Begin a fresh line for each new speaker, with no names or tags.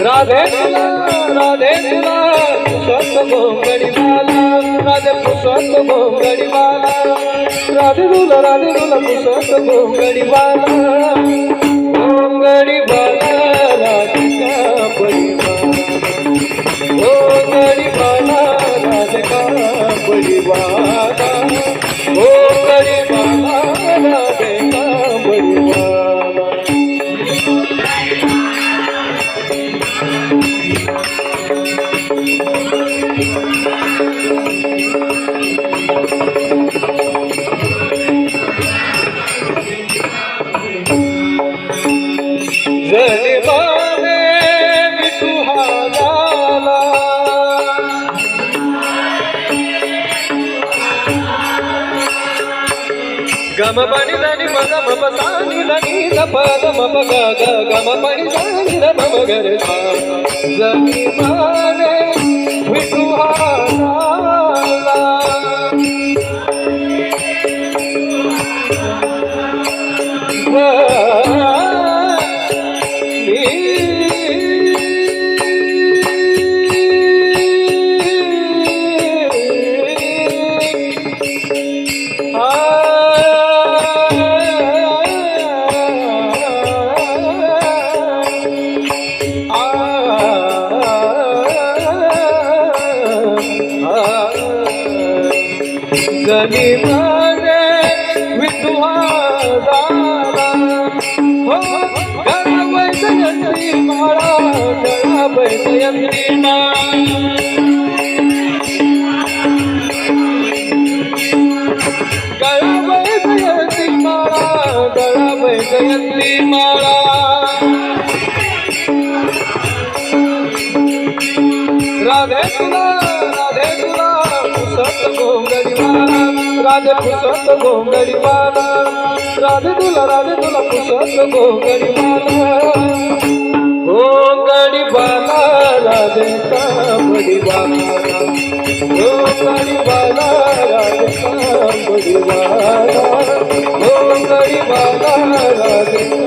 राधे तुला पुसत गोंगडी बाला राधे पुसत गोंगडी बाला राधे तुला पुसत गोंगडी बाला गोंगडी बाला राधिका बडी गोंगडी बाला राधिका बडी बाला गोंगडी बाला राधिका बडी बाला जलिबाने विठुहाला गम पाणी दानी मग मम सानी दानी पद मम ग गम पाणी दानी मम गर जलिबाने विठुहाला जलिबाने विठुहाला हो गळावै जयंती माळा गळावै जयंती माळा गळावै जयंती माळा गळावै जयंती माळा राधे तुला पुसत गोंगडी बाला राधे पुसत गोंगडी बाला राधे तुला पुसत गोंगडी बाला गोंगडी बाला राधे का बडी बाला गोंगडी बाला राधे का बडी बाला गोंगडी बाला राधे